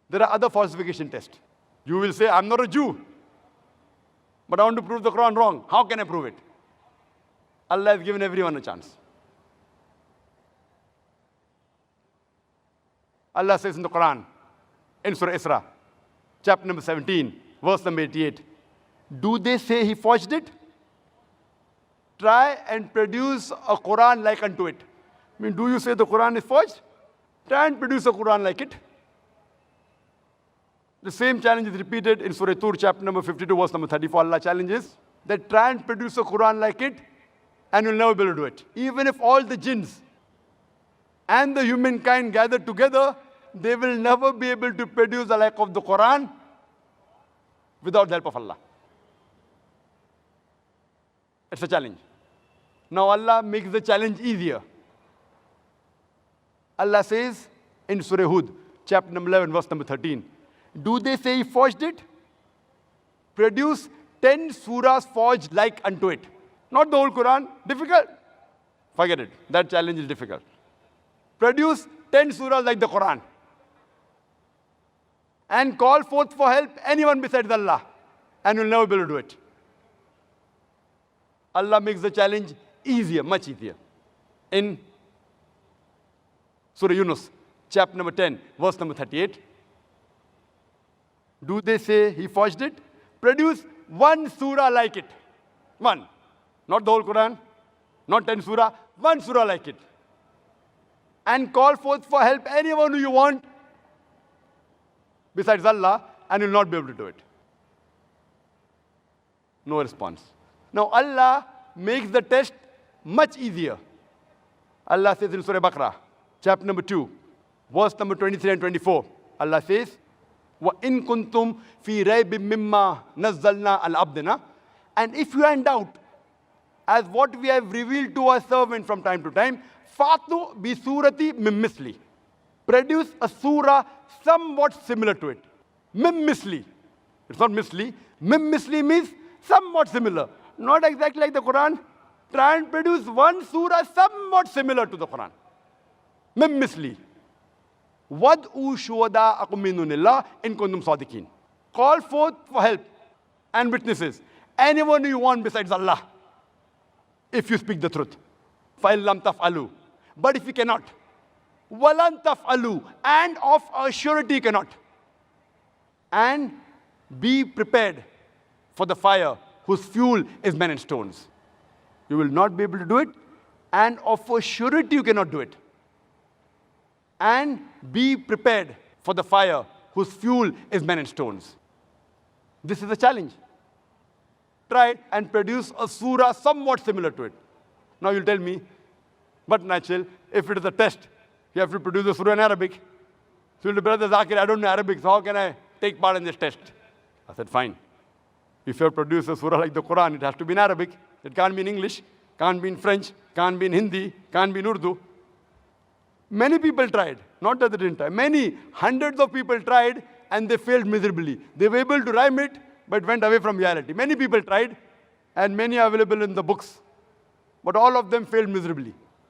There are other falsification tests. You will say, I'm not a Jew, but I want to prove the Quran wrong. How can I prove it? Allah has given everyone a chance. Allah says in the Quran, in Surah Isra, chapter number 17, verse number 88, do they say he forged it? Try and produce a Quran like unto it. I mean, do you say the Quran is forged? Try and produce a Quran like it. The same challenge is repeated in Surah Tur, chapter number 52, verse number 34. Allah challenges that try and produce a Quran like it, and you'll never be able to do it. Even if all the jinns and the humankind gather together, they will never be able to produce the like of the Quran without the help of Allah. It's a challenge. Now Allah makes the challenge easier. Allah says in Surah Hud, chapter number 11, verse number 13, do they say he forged it? Produce 10 surahs forged like unto it. Not the whole Quran. Difficult? Forget it. That challenge is difficult. Produce 10 surahs like the Quran. And call forth for help anyone besides Allah. And you'll never be able to do it. Allah makes the challenge easier, much easier. In Surah Yunus, chapter number 10, verse number 38. Do they say he forged it? Produce one surah like it. One. Not the whole Quran, not 10 surah, one surah like it. And call forth for help anyone who you want besides Allah, and you'll not be able to do it. No response. Now Allah makes the test much easier. Allah says in Surah Baqarah, chapter number 2, verse number 23 and 24. Allah says, وَإِن كُنْتُمْ فِي رَيْبٍ مِّمَّا نَزَّلْنَا عَلَى عَبْدِنَا. And if you are in doubt, as what we have revealed to our servant from time to time, فَأْتُوا بِسُورَةٍ مِّن مِّثْلِهِ. Produce a surah somewhat similar to it. Mim misli. It's not misli. Mim misli means somewhat similar. Not exactly like the Quran. Try and produce one surah somewhat similar to the Quran. Mim misli. وَدْعُوا شُهَدَاءَكُم مِّن دُونِ اللَّهِ إِن كُنتُمْ صَادِقِينَ. Call forth for help and witnesses. Anyone you want besides Allah, if you speak the truth. فَإِن لَمْ تَفْعَلُوا. But if you cannot, وَلَن تَفْعَلُوا. And of a surety you cannot. And be prepared for the fire whose fuel is men and stones. You will not be able to do it, and of a surety you cannot do it. And be prepared for the fire whose fuel is men and stones. This is a challenge. Try it and produce a surah somewhat similar to it. Now you'll tell me, but Nachil, if it is a test, you have to produce a surah in Arabic. So you'll say, Brother Zakir, I don't know Arabic, so how can I take part in this test? I said, fine. If you have produced a surah like the Quran, it has to be in Arabic. It can't be in English, can't be in French, can't be in Hindi, can't be in Urdu. Many people tried, not that they didn't try. Many, hundreds of people tried, and they failed miserably. They were able to rhyme it, but went away from reality. Many people tried, and many are available in the books. But all of them failed miserably.